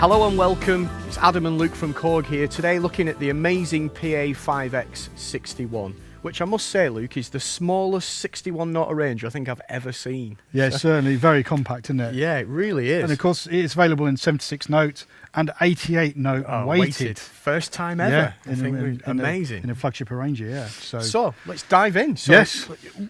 Hello and welcome, it's Adam and Luke from Korg here, today looking at the amazing PA5X 61, which I must say, Luke, is the smallest 61 note arranger I think I've ever seen. Yeah, certainly very compact, isn't it? Yeah, it really is. And of course it's available in 76 note and 88 note weighted. First time ever. Yeah, amazing. In a flagship arranger, yeah. So let's dive in. Yes.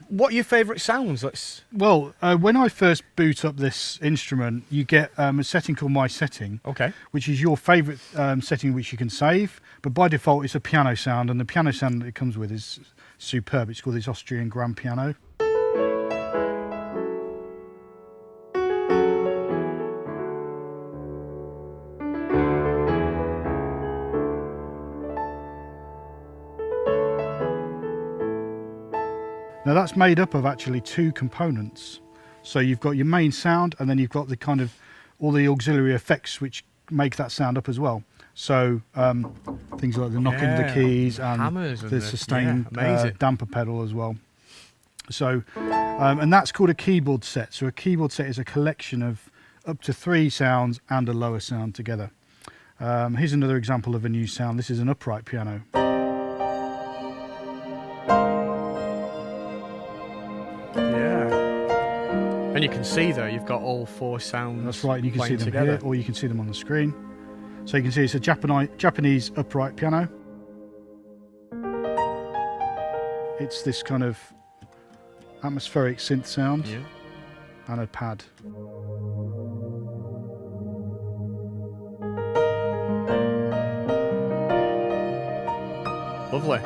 What are your favourite sounds? Well, when I first boot up this instrument, you get a setting called My Setting, Okay. which is your favourite setting which you can save. But by default, it's a piano sound, and the piano sound that it comes with is superb. It's called this Austrian grand piano. Now that's made up of actually two components. So you've got your main sound, and then you've got the kind of all the auxiliary effects which make that sound up as well. So things like the knocking of the keys and hammers and the sustain amazing. damper pedal as well. So and that's called a keyboard set. So a keyboard set is a collection of up to 3 sounds and a lower sound together. Here's another example of a new sound. This is an upright piano. And you can see there, you've got all 4 sounds. That's right, and you can see them together here, or you can see them on the screen. So you can see it's a Japanese upright piano. It's this kind of atmospheric synth sound, and a pad. Lovely.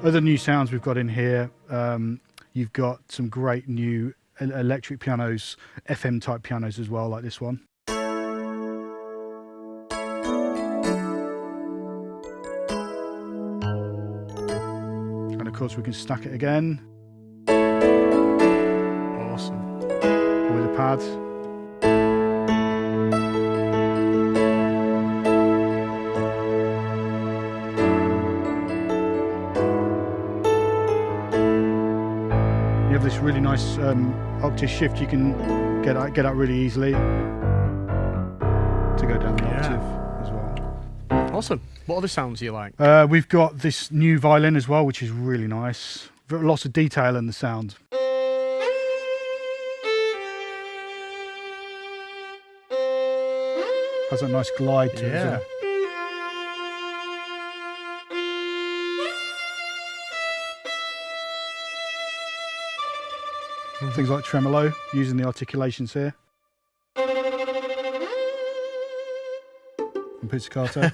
Other new sounds we've got in here. You've got some great new electric pianos, FM type pianos as well, like this one. And of course we can stack it again. Awesome. With a pad. You have this really nice octave shift. You can get out really easily to go down the octave as well. Awesome. What other sounds do you like? We've got this new violin as well, which is really nice. Lots of detail in the sound. Has a nice glide to it, doesn't it? Things like tremolo, using the articulations here. And pizzicato.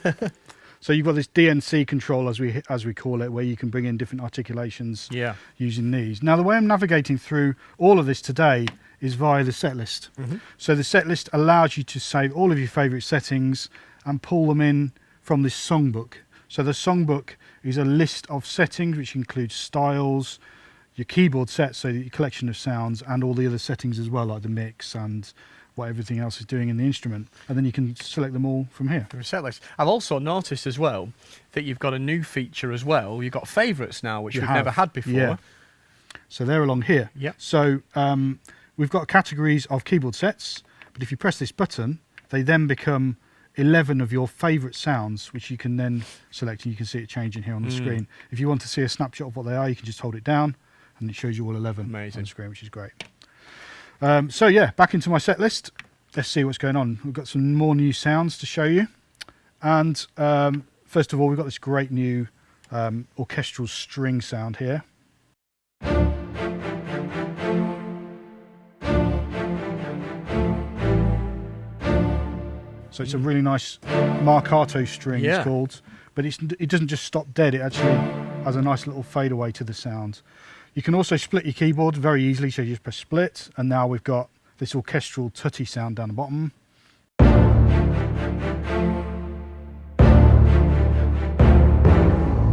So you've got this DNC control, as we call it, where you can bring in different articulations using these. Now the way I'm navigating through all of this today is via the Setlist. So the Setlist allows you to save all of your favourite settings and pull them in from this songbook. So the songbook is a list of settings which includes styles, your keyboard set, so your collection of sounds, and all the other settings as well, like the mix and what everything else is doing in the instrument. And then you can select them all from here. From a set list. I've also noticed as well that you've got a new feature as well. You've got favourites now, which we've never had before. Yeah. So they're along here. Yeah. So we've got categories of keyboard sets, but if you press this button, they then become 11 of your favourite sounds, which you can then select, and you can see it changing here on the screen. If you want to see a snapshot of what they are, you can just hold it down, and it shows you all 11 on the screen, which is great. So yeah, back into my set list. Let's see what's going on. We've got some more new sounds to show you. And first of all, we've got this great new orchestral string sound here. So it's a really nice marcato string, it's called. But it doesn't just stop dead, it actually has a nice little fadeaway to the sound. You can also split your keyboard very easily, so you just press split, and now we've got this orchestral tutty sound down the bottom.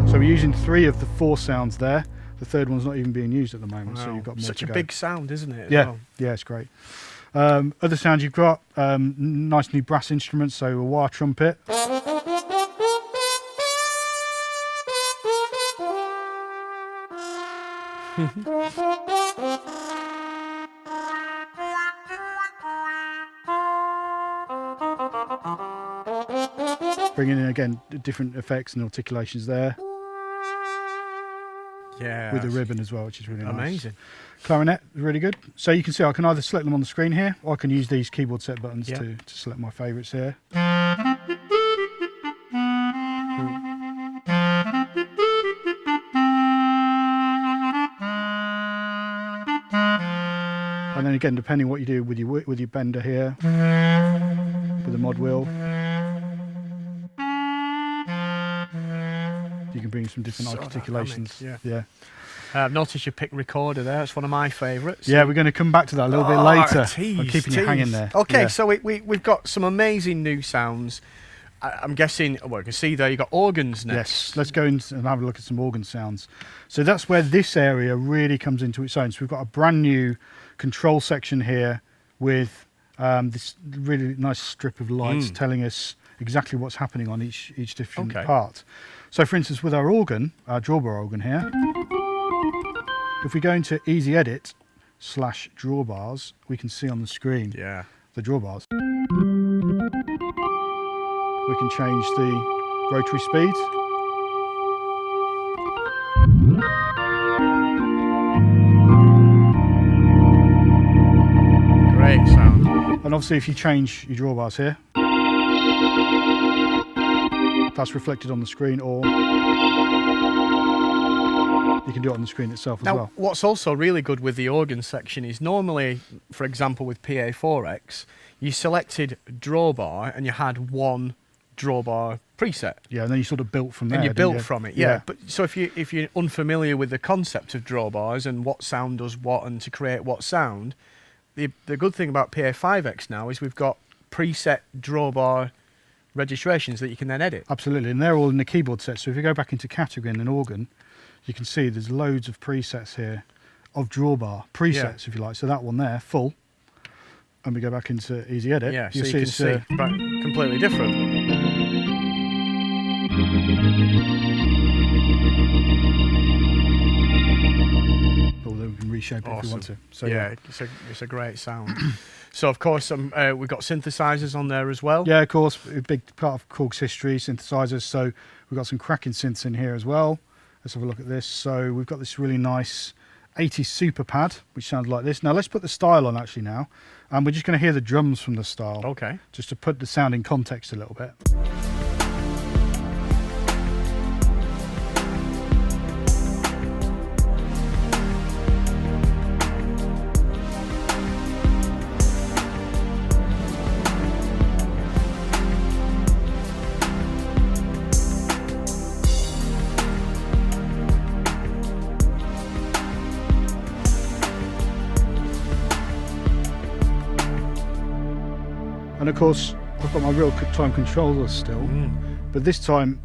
So we're using 3 of the 4 sounds there. The third one's not even being used at the moment, so you've got more Such to a go. big sound, isn't it? Yeah, it's great. Other sounds you've got, nice new brass instruments, so a wah trumpet. bringing in again different effects and articulations there. Yeah. With the ribbon as well, which is really nice. Amazing. Clarinet is really good. So you can see I can either select them on the screen here, or I can use these keyboard set buttons to select my favourites here. And then again, depending what you do with your bender here, with the mod wheel, you can bring some different articulations. Yeah. I've noticed you picked recorder there. It's one of my favourites. Yeah, we're going to come back to that a little bit later. I'm keeping you hanging there. Okay, so we've got some amazing new sounds. I'm guessing, well, you can see there you've got organs next. Yes, let's go and have a look at some organ sounds. So that's where this area really comes into its own. So we've got a brand new control section here with this really nice strip of lights telling us exactly what's happening on each different part. So for instance, with our organ, our drawbar organ here, if we go into Easy Edit / drawbars, we can see on the screen the drawbars. We can change the rotary speed. Great sound. And obviously if you change your drawbars here, that's reflected on the screen, or you can do it on the screen itself as well. What's also really good with the organ section is normally, for example, with PA5X, you selected drawbar and you had one drawbar preset. Yeah, and then you sort of built from there. And you built from it, yeah. But so if you're unfamiliar with the concept of drawbars and what sound does what and to create what sound, the good thing about PA5X now is we've got preset drawbar registrations that you can then edit. Absolutely, and they're all in the keyboard set. So if you go back into category and then organ, you can see there's loads of presets here of drawbar presets, if you like. So that one there, full. And we go back into Easy Edit. Yeah, so you can see completely different. Although we can reshape it if we want to. So yeah, it's a great sound. So of course, we've got synthesizers on there as well. Yeah, of course, a big part of Korg's history, synthesizers. So we've got some cracking synths in here as well. Let's have a look at this. So we've got this really nice 80s super pad, which sounds like this. Now let's put the style on actually now. And we're just going to hear the drums from the style. Okay. Just to put the sound in context a little bit. And of course, I've got my real-time controller still, but this time,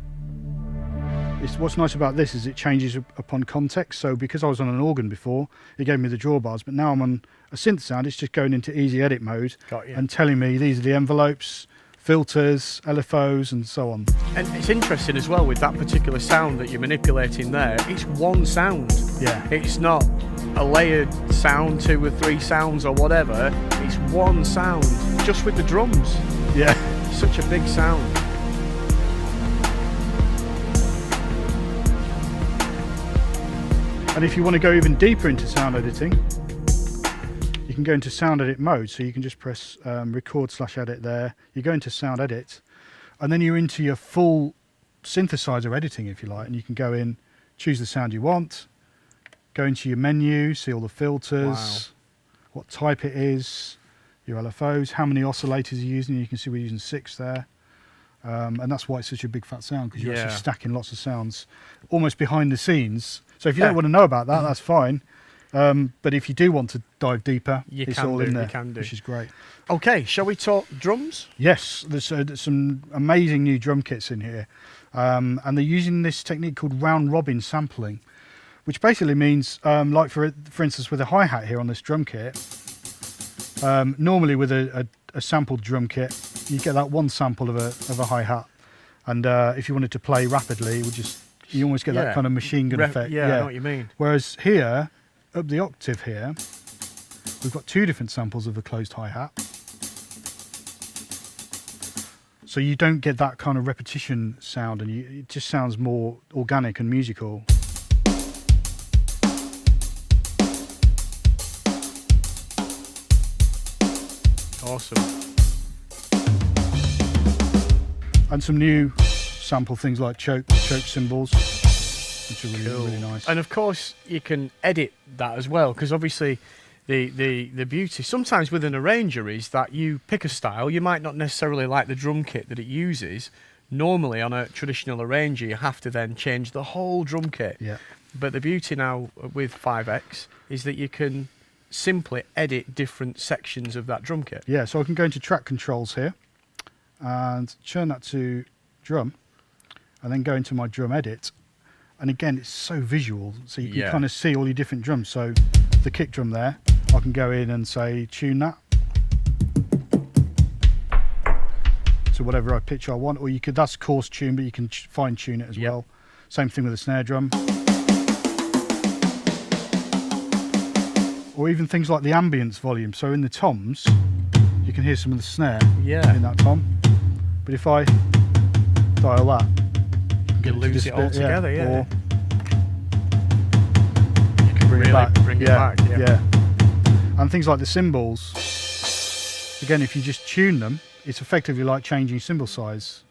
what's nice about this is it changes upon context. So because I was on an organ before, it gave me the drawbars, but now I'm on a synth sound, it's just going into Easy Edit mode and telling me these are the envelopes, filters, LFOs, and so on. And it's interesting as well with that particular sound that you're manipulating there, it's one sound. Yeah. It's not a layered sound, 2 or 3 sounds or whatever, it's one sound, just with the drums. Yeah. Such a big sound. And if you want to go even deeper into sound editing, you can go into sound edit mode. So you can just press record / edit there. You go into sound edit, and then you're into your full synthesizer editing, if you like, and you can go in, choose the sound you want, go into your menu, see all the filters, what type it is, your LFOs, how many oscillators you're using. You can see we're using 6 there. And that's why it's such a big fat sound, because you're actually stacking lots of sounds almost behind the scenes. So if you don't want to know about that, that's fine. But if you do want to dive deeper, it's all in there, which is great. Okay, shall we talk drums? Yes, there's some amazing new drum kits in here. And they're using this technique called round robin sampling, which basically means, like for instance, with a hi-hat here on this drum kit, normally with a sampled drum kit, you get that one sample of a hi-hat, and if you wanted to play rapidly, you almost get that kind of machine gun effect. Yeah, I know what you mean. Whereas here, up the octave here, we've got 2 different samples of a closed hi-hat. So you don't get that kind of repetition sound, and it just sounds more organic and musical. Awesome. And some new sample things like choke cymbals, which are really, really nice. And of course, you can edit that as well, because obviously the beauty sometimes with an arranger is that you pick a style. You might not necessarily like the drum kit that it uses. Normally on a traditional arranger, you have to then change the whole drum kit. Yeah. But the beauty now with 5X is that you can simply edit different sections of that drum kit. Yeah, so I can go into track controls here and turn that to drum, and then go into my drum edit. And again, it's so visual, so you can kind of see all your different drums. So the kick drum there, I can go in and say tune that to whatever I pitch I want, or you could, that's coarse tune, but you can fine tune it as well. Same thing with the snare drum. Or even things like the ambience volume. So in the toms, you can hear some of the snare in that tom. But if I dial that, you lose it all together, Or you can bring it back. Yeah. And things like the cymbals, again, if you just tune them, it's effectively like changing cymbal size.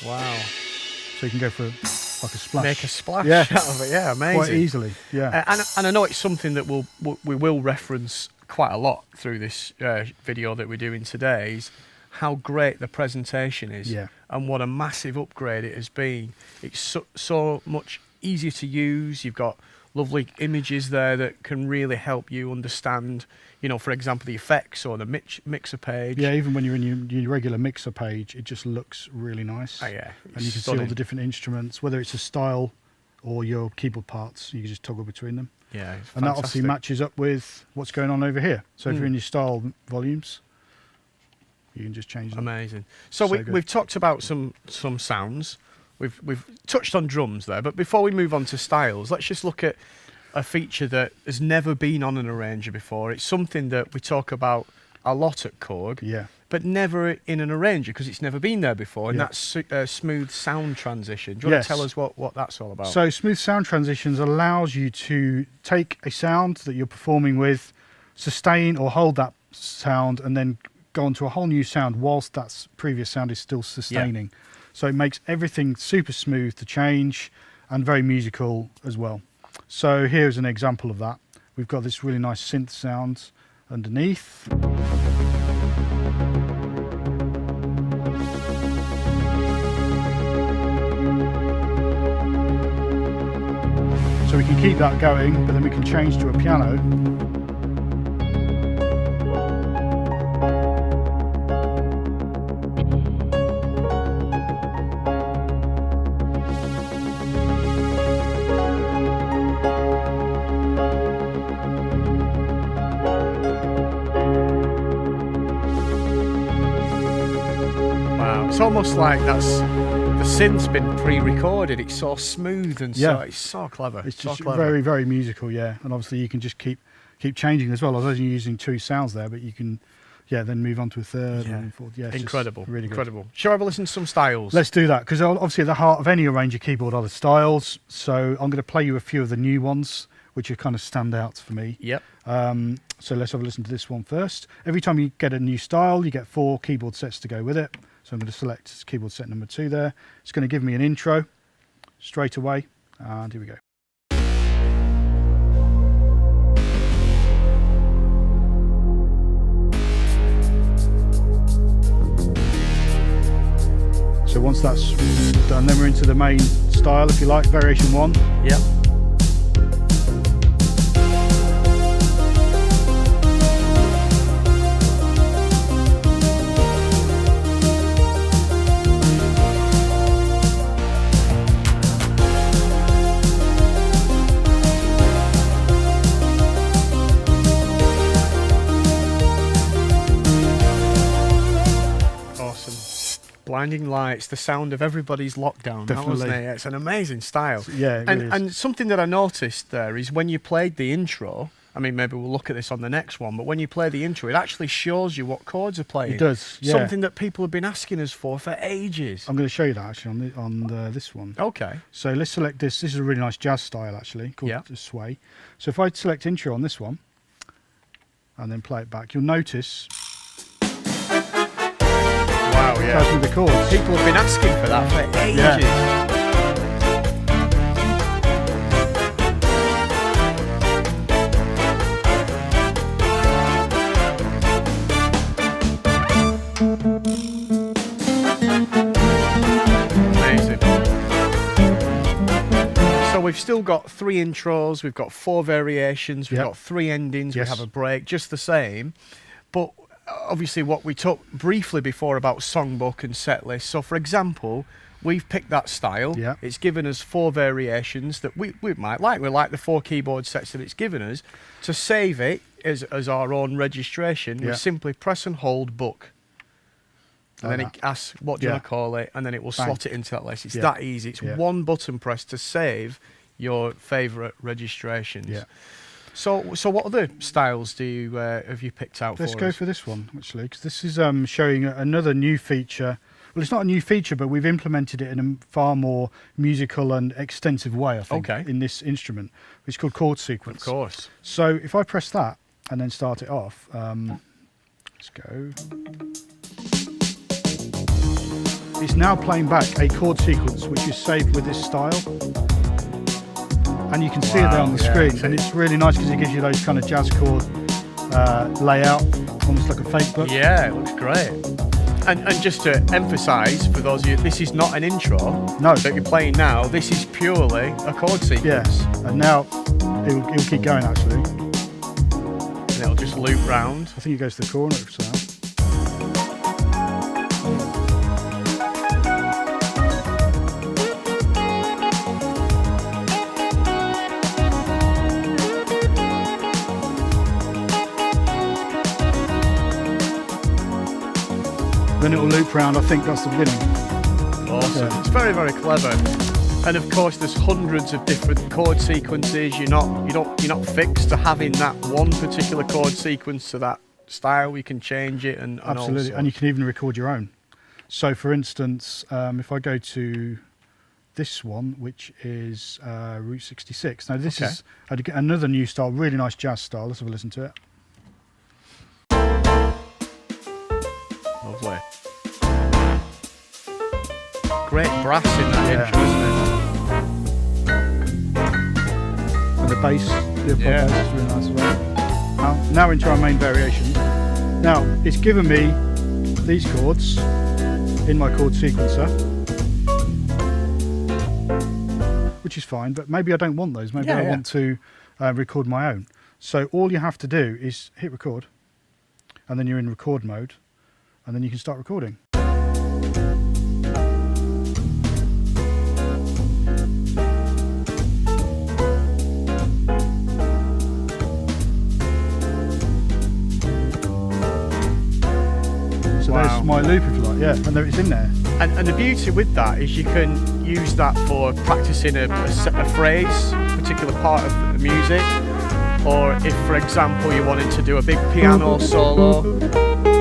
Wow. So you can go for like a splash. Make a splash out of it, amazing. Quite easily, and I know it's something that we will reference quite a lot through this video that we're doing today, is how great the presentation is, and what a massive upgrade it has been. It's so much easier to use. You've got lovely images there that can really help you understand, you know, for example, the effects or the mixer page. Yeah, even when you're in your regular mixer page, it just looks really nice. Oh, yeah. And you can see all the different instruments, whether it's a style or your keyboard parts, you can just toggle between them. Yeah, and that obviously matches up with what's going on over here. So if you're in your style volumes, you can just change them. Amazing. So we've talked about some sounds. We've touched on drums there, but before we move on to styles, let's just look at a feature that has never been on an arranger before. It's something that we talk about a lot at Korg, but never in an arranger because it's never been there before, and that's smooth sound transition. Do you want to tell us what that's all about? So smooth sound transitions allows you to take a sound that you're performing with, sustain or hold that sound, and then go on to a whole new sound whilst that previous sound is still sustaining. So it makes everything super smooth to change and very musical as well. So here's an example of that. We've got this really nice synth sound underneath. So we can keep that going, but then we can change to a piano. It's almost like the synth's been pre-recorded. It's so smooth and it's so clever. It's just very, very musical, and obviously you can just keep changing as well. I was only using 2 sounds there, but you can then move on to a third and fourth. It's incredible, really good. Incredible. Shall I have a listen to some styles? Let's do that, because obviously at the heart of any arranger keyboard are the styles. So I'm going to play you a few of the new ones, which are kind of standouts for me. So let's have a listen to this one first. Every time you get a new style, you get 4 keyboard sets to go with it. So I'm going to select keyboard set number 2 there. It's going to give me an intro straight away. And here we go. So once that's done, then we're into the main style, if you like, variation 1. Blinding lights, the sound of everybody's lockdown. Definitely. Wasn't it? It's an amazing style. Yeah, and something that I noticed there is when you played the intro, I mean, maybe we'll look at this on the next one, but when you play the intro, it actually shows you what chords are playing. It does, yeah. Something that people have been asking us for ages. I'm going to show you that actually on this one. Okay. So let's select this. This is a really nice jazz style actually, called sway. So if I select intro on this one, and then play it back, you'll notice. Wow, yeah. It goes with the chords. People have been asking for that for ages. Yeah. We've still got 3 intros, we've got 4 variations, we've got 3 endings, we have a break, just the same. But obviously what we talked briefly before about songbook and setlist. So for example, we've picked that style. Yeah. It's given us 4 variations that we might like. We like the 4 keyboard sets that it's given us. To save it as our own registration, we simply press and hold book. And then it asks, what do you want to call it? And then it will slot it into that list. It's that easy. It's one button press to save your favourite registrations. Yeah. So what other styles do you have you picked out for us? Let's go for this one, actually, because this is showing another new feature. Well, it's not a new feature, but we've implemented it in a far more musical and extensive way, I think, in this instrument, which is called chord sequence. Of course. So if I press that and then start it off, let's go. It's now playing back a chord sequence which is saved with this style, and you can see it there on the screen, and it's really nice because it gives you those kind of jazz chord layout, almost like a fake book. Yeah, it looks great. And just to emphasise for those of you, this is not an intro that you're playing now. This is purely a chord sequence. Yes, and now it'll keep going actually. And it'll just loop round. I think it goes to the corner of sound. Then it will loop round. I think that's the beginning. Awesome. Yeah. It's very, very clever. And of course, there's hundreds of different chord sequences. You're not fixed to having that one particular chord sequence to that style. You can change it and absolutely. And you can even record your own. So, for instance, if I go to this one, which is Route 66. Now, this is another new style, really nice jazz style. Let's have a listen to it. Lovely. Great brass in that intro, isn't it? And the bass, the bass is really nice as well. Now into our main variation. Now, it's given me these chords in my chord sequencer, which is fine, but maybe I don't want those. Maybe I want to record my own. So all you have to do is hit record, and then you're in record mode, and then you can start recording. So there's my loop, if you like, and there it's in there. And the beauty with that is you can use that for practicing a phrase, a particular part of the music, or if, for example, you wanted to do a big piano solo,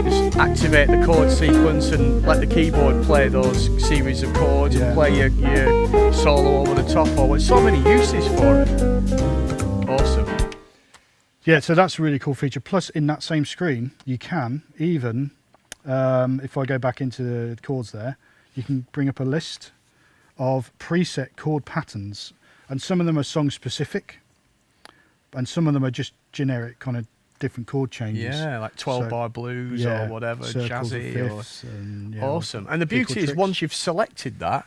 just activate the chord sequence and let the keyboard play those series of chords and play your solo over the top. Or so many uses for it. Awesome. Yeah, so that's a really cool feature. Plus, in that same screen, you can even, if I go back into the chords there, you can bring up a list of preset chord patterns, and some of them are song specific, and some of them are just generic kind of different chord changes. Yeah, like 12-bar blues or whatever, jazzy. Awesome. And the beauty is once you've selected that,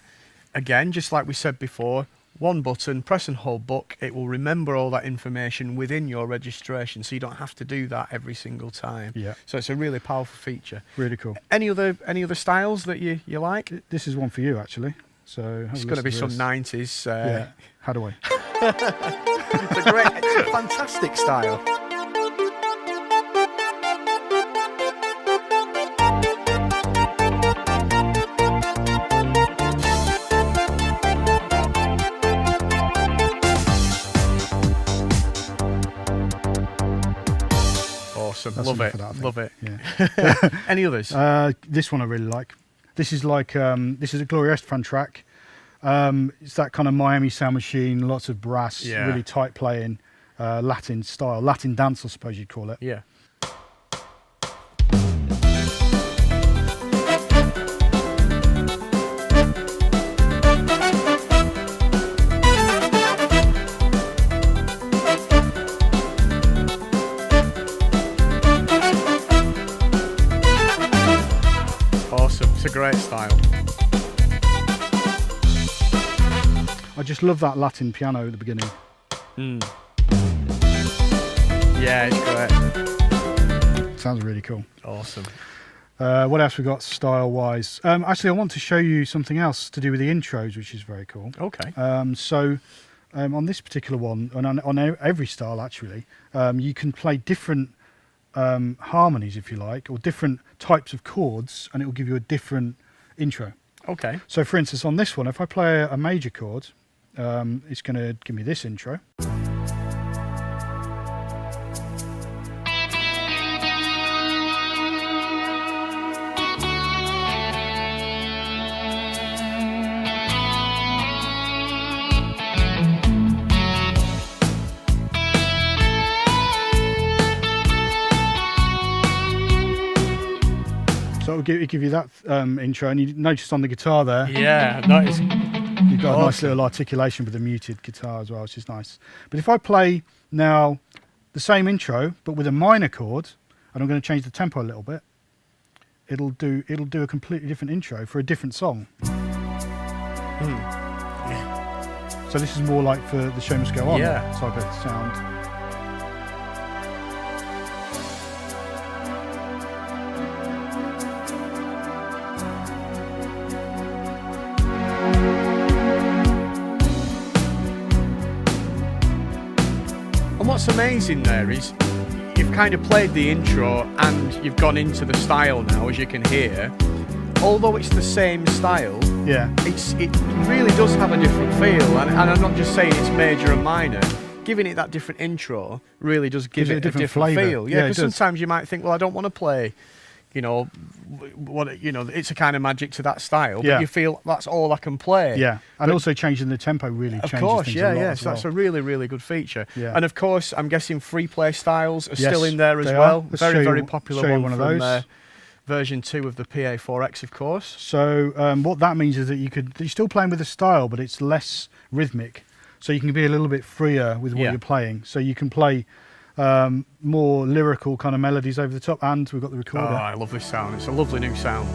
again, just like we said before, one button, press and hold book, it will remember all that information within your registration, so you don't have to do that every single time. Yeah. So it's a really powerful feature. Really cool. Any other styles that you like? This is one for you, actually. So it's going to be some 90s. Yeah. How do I? It's a fantastic style. Awesome. That's Love enough it. of that, Love it. Yeah. Any others? This one I really like. This is like this is a Gloria Estefan track. It's that kind of Miami sound machine, lots of brass, really tight playing, Latin style, Latin dance, I suppose you'd call it. Yeah. Awesome. It's a great style. I just love that Latin piano at the beginning. Yeah, it's great. Sounds really cool. Awesome. What else we got style-wise? Actually, I want to show you something else to do with the intros, which is very cool. Okay. On this particular one, and on every style actually, you can play different harmonies, if you like, or different types of chords, and it will give you a different intro. Okay. So, for instance, on this one, if I play a major chord, it's going to give me this intro. So it'll give you that intro, and you notice on the guitar there, Yeah, nice. you've got a nice little articulation with the muted guitar as well, which is nice. But if I play now the same intro, but with a minor chord, and I'm going to change the tempo a little bit, it'll do a completely different intro for a different song. So this is more like for the show must go on type of sound. And what's amazing there is you've kind of played the intro and you've gone into the style now, as you can hear. Although it's the same style, it really does have a different feel. And I'm not just saying it's major and minor. Giving it that different intro really does give it a different feel. Yeah, because sometimes you might think, well, I don't want to play, it's a kind of magic to that style, but you feel that's all I can play. Yeah, and also changing the tempo really changes things a lot. So that's a really, really good feature. Yeah. And of course, I'm guessing free play styles are still in there as well. Very, very popular one of those. Version 2 of the PA5X, of course. So what that means is that you're still playing with a style, but it's less rhythmic. So you can be a little bit freer with what you're playing. So you can play more lyrical kind of melodies over the top, and we've got the recorder. Oh, I love this sound. It's a lovely new sound.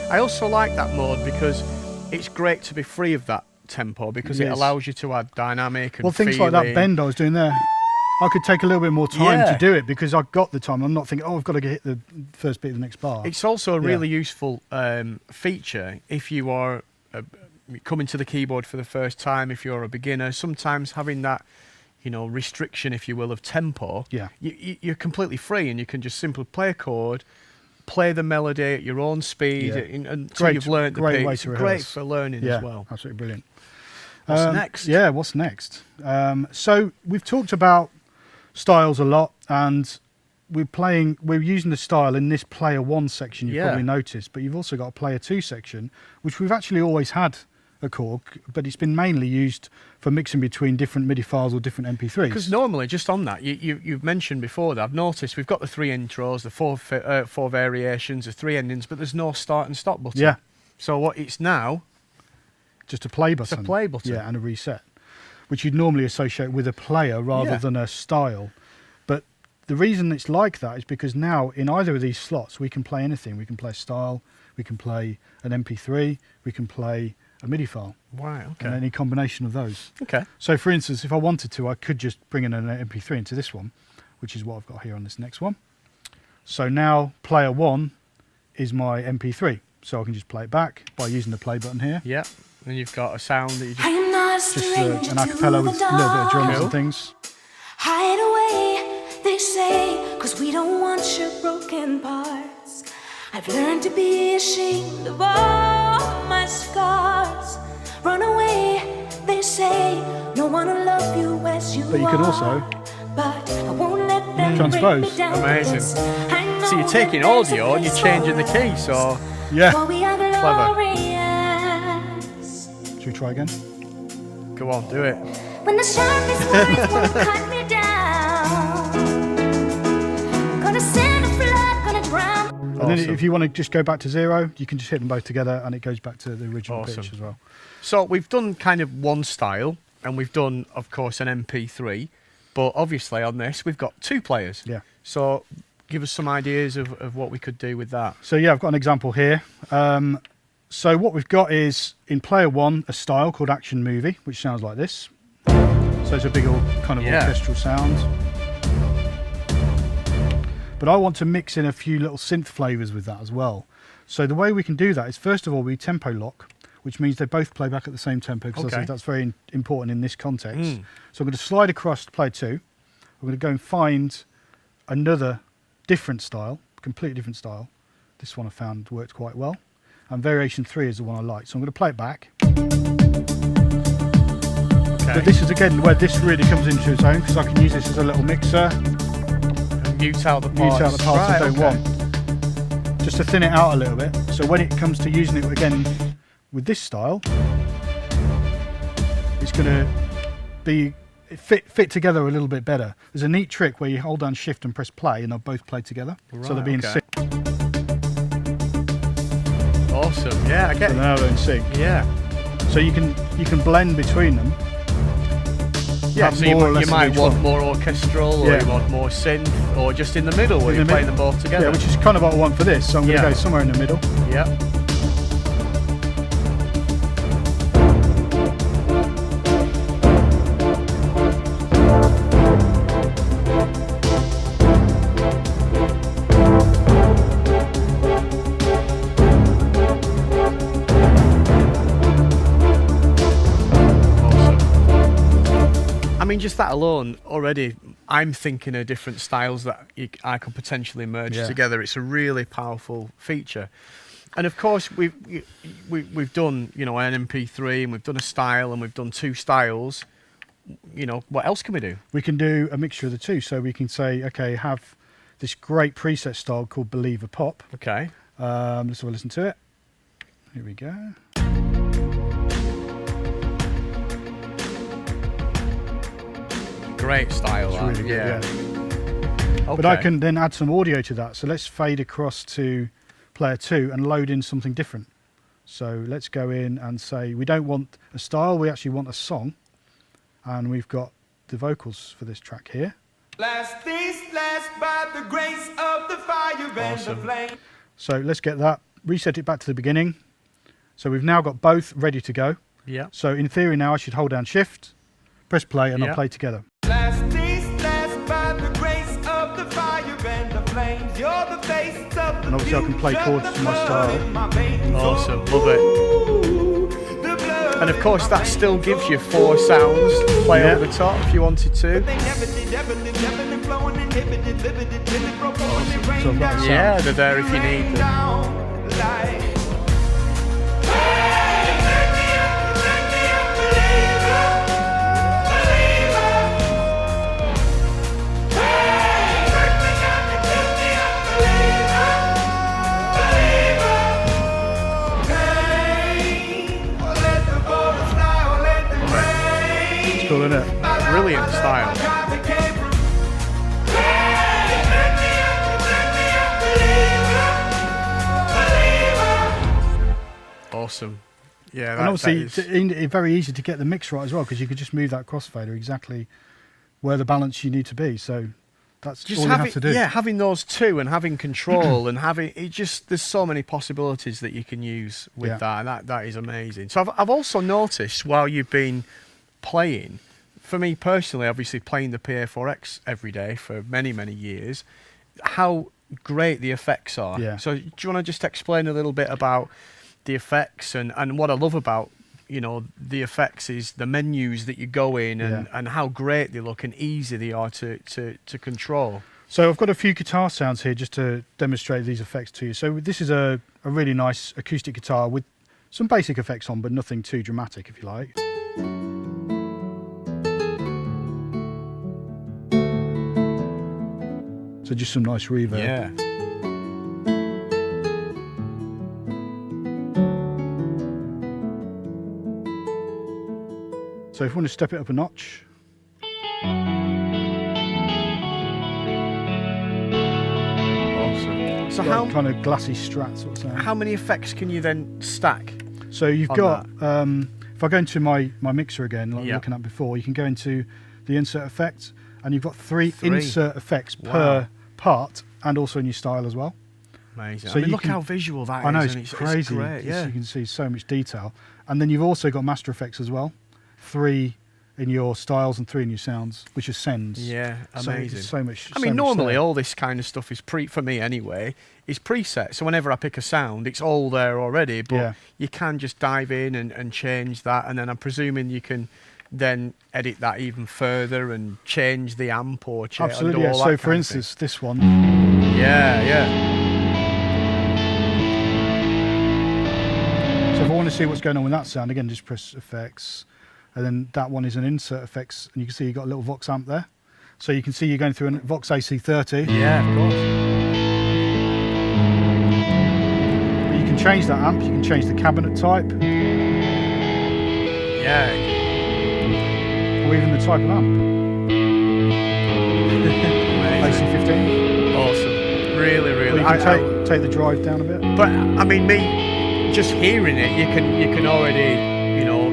I also like that mode because it's great to be free of that tempo, because it allows you to add dynamic and things like that bend I was doing there. I could take a little bit more time to do it because I've got the time. I'm not thinking, I've got to hit the first beat of the next bar. It's also a really useful feature if you are coming to the keyboard for the first time, if you're a beginner. Sometimes having that restriction, if you will, of tempo, you're completely free and you can just simply play a chord, play the melody at your own speed until you've learnt the piece. Way to rehearse. Great for learning as well. Absolutely brilliant. What's next? Yeah, what's next? So we've talked about styles a lot, and we're using the style in this player 1 section, you've probably noticed, but you've also got a player 2 section, which we've actually always had at Korg, but it's been mainly used for mixing between different MIDI files or different MP3s. Because normally, just on that, you've mentioned before that I've noticed we've got the 3 intros, the 4 variations, the 3 endings, but there's no start and stop button. Yeah. So what it's now? Just a play button. It's a play button. Yeah, and a reset, which you'd normally associate with a player rather than a style. But the reason it's like that is because now in either of these slots we can play anything. We can play a style, we can play an MP3, we can play a MIDI file. Right, okay. And any combination of those. Okay. So for instance, if I wanted to, I could just bring in an MP3 into this one, which is what I've got here on this next one. So now player 1 is my MP3. So I can just play it back by using the play button here. Yeah. And you've got a sound that you just an acapella with a little bit of drums and things. Hide away, they say, 'cause we don't want your broken parts. I've learned to be ashamed of all my scars. Run away, they say, no one will love you as you are. But you can also but I won't let them transpose. break me down. Amazing. So you're taking audio and you're changing the key, so yeah. Clever. Should we try again? Go on, do it. When the sharpest words won't cut me down, gonna send a flood, gonna drown. And then if you want to just go back to 0, you can just hit them both together and it goes back to the original pitch as well. So we've done kind of one style, and we've done, of course, an MP3, but obviously on this we've got 2 players. Yeah. So give us some ideas of what we could do with that. So yeah, I've got an example here. So what we've got is, in player 1, a style called action movie, which sounds like this. So it's a big old kind of orchestral sound. But I want to mix in a few little synth flavors with that as well. So the way we can do that is, first of all, we tempo lock, which means they both play back at the same tempo, because I think that's very important in this context. So I'm going to slide across to player 2. I'm going to go and find another different style, completely different style. This one I found worked quite well. And variation 3 is the one I like. So I'm going to play it back. But this is again where this really comes into its own, because I can use this as a little mixer. And mute out the parts, I don't want. Just to thin it out a little bit. So when it comes to using it again with this style, it's going to be fit together a little bit better. There's a neat trick where you hold down shift and press play and they'll both play together. So they'll be in sync. Awesome. Yeah, I get it. So now they're in sync. Yeah. So you can blend between them. Yeah, so you might want more orchestral, or you want more synth, or just in the middle where you play them both together. Yeah, which is kind of what I want for this. So I'm going to go somewhere in the middle. Yeah. I mean, just that alone, already, I'm thinking of different styles that I could potentially merge together. It's a really powerful feature. And of course, we've done, you know, an MP3, and we've done a style, and we've done 2 styles. You know, what else can we do? We can do a mixture of the 2. So we can say, okay, have this great preset style called Believer Pop. Okay. Let's have a listen to it. Here we go. Great style, it's really good, Okay. But I can then add some audio to that. So let's fade across to player 2 and load in something different. So let's go in and say we don't want a style, we actually want a song. And we've got the vocals for this track here. Last things last by the grace of the fire and the flame. So let's get that, reset it back to the beginning. So we've now got both ready to go. Yeah. So in theory now I should hold down shift, press play, and I'll play together. Last things last by the grace of the fire and the flames. You're the face of the And obviously I can play chords to my style. Awesome, love it. And of course that still gives you 4 sounds to play over the top if you wanted to. Awesome. So I've got the Yeah, they're there if you need them. cool, isn't it? Brilliant style. Awesome. Yeah, and obviously it's very easy to get the mix right as well, because you could just move that crossfader exactly where the balance you need to be. So that's just all you have to do. Yeah, having those two and having control and having it, just there's so many possibilities that you can use with that, and that is amazing. So I've also noticed while you've been playing, for me personally, obviously playing the PA5X every day for many years, how great the effects are. Yeah. So do you want to just explain a little bit about the effects and what I love about, you know, the effects is the menus that you go in and how great they look and easy they are to control. So I've got a few guitar sounds here just to demonstrate these effects to you. So this is a really nice acoustic guitar with some basic effects on, but nothing too dramatic, if you like. So just some nice reverb. Yeah. So if you want to step it up a notch. Awesome. So how kind of glassy strat sort of sound. how many effects can you then stack? So you've got, if I go into my mixer again, like we were Yeah. looking at before, you can go into the insert effects, and you've got three insert effects per part, and also in your style as well. Amazing. So I mean, you look can- how visual that is. I know, and it's crazy. It's great, yeah. You can see so much detail. And then you've also got master effects as well. 3 in your styles and 3 in your sounds, which are sends. Yeah, So amazing. it's so much. I so mean, much normally there. all this kind of stuff is for me anyway, is preset. So whenever I pick a sound, it's all there already, but Yeah. you can just dive in and change that. And then I'm presuming you can then edit that even further and change the amp or change. Absolutely, yeah. So for instance, this one. Yeah, yeah. So if I want to see what's going on with that sound, again, just press effects. And then that one is an insert effects, and you can see you've got a little Vox amp there. So you can see you're going through a Vox AC30. Yeah, of course. But you can change that amp, you can change the cabinet type, Yeah. or even the type of amp. Amazing. AC15. Awesome. Really, Or really. you can take the drive down a bit. But I mean, me just hearing it, you can already, you know,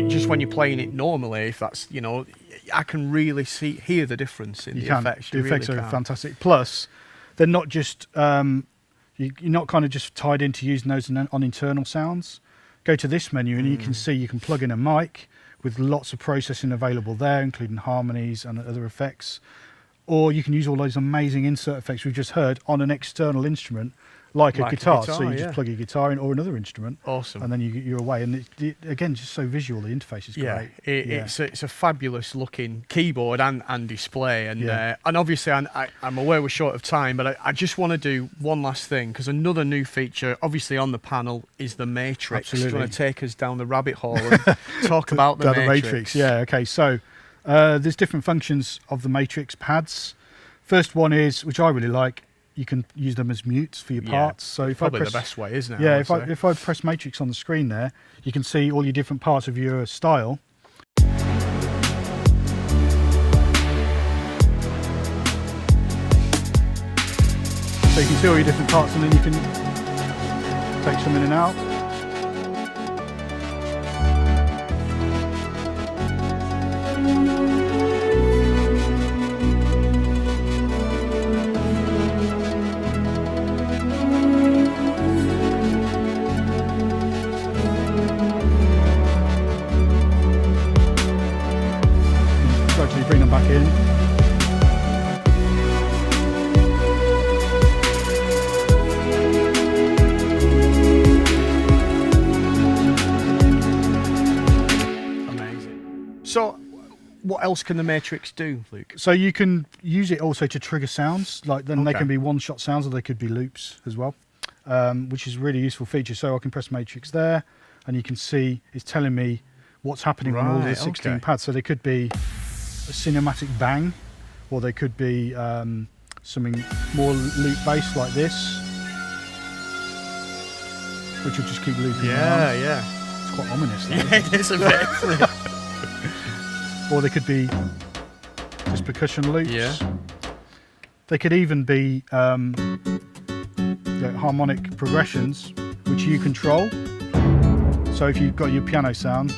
just when you're playing it normally, if that's, you know, I can really hear the difference in the effects. The You effects really are can. fantastic. Plus, they're not just you're not kind of just tied into using those on internal sounds. Go to this menu and you can see you can plug in a mic with lots of processing available there, including harmonies and other effects. Or you can use all those amazing insert effects we've just heard on an external instrument, like a guitar. So you just plug your guitar in or another instrument. Awesome. And then you're away. And again, just so visual, the interface is Yeah, great. it's a fabulous looking keyboard and display, and obviously I'm aware we're short of time, but I just want to do one last thing, because another new feature, obviously on the panel, is the matrix. Absolutely. Do you want to take us down the rabbit hole and talk about the matrix? Yeah, okay. So there's different functions of the matrix pads. First one is, which I really like, you can use them as mutes for your parts. So if probably I press, the best way, isn't it? Yeah, if I press matrix on the screen there, you can see all your different parts of your style. So you can see all your different parts, and then you can take some in and out. Gradually bring them back in. Amazing. So, what else can the matrix do, Luke? So you can use it also to trigger sounds, like then they Okay. can be one-shot sounds, or they could be loops as well, which is a really useful feature. So I can press matrix there, and you can see it's telling me what's happening on all the Right, 16 okay. pads. So they could be a cinematic bang, or they could be something more loop-based like this, which will just keep looping around. Yeah. It's quite ominous. That, Yeah, it is a bit. Or they could be just percussion loops. Yeah. They could even be harmonic progressions, which you control. So if you've got your piano sound,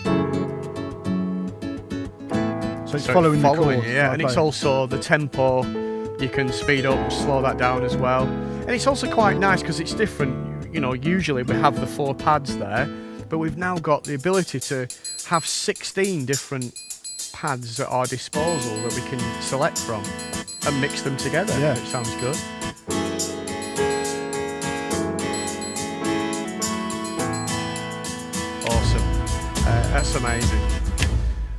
so it's following the chords. yeah, and it's also the tempo. You can speed up, slow that down as well, and it's also quite nice because it's different. You know, usually we have the 4 pads there, but we've now got the ability to have 16 different pads at our disposal that we can select from and mix them together. Yeah. It sounds good. That's amazing.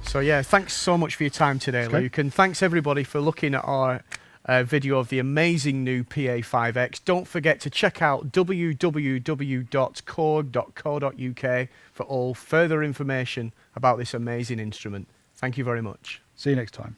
So yeah, thanks so much for your time today, Luke, and thanks everybody for looking at our video of the amazing new PA5X. Don't forget to check out www.korg.co.uk for all further information about this amazing instrument. Thank you very much. See you next time.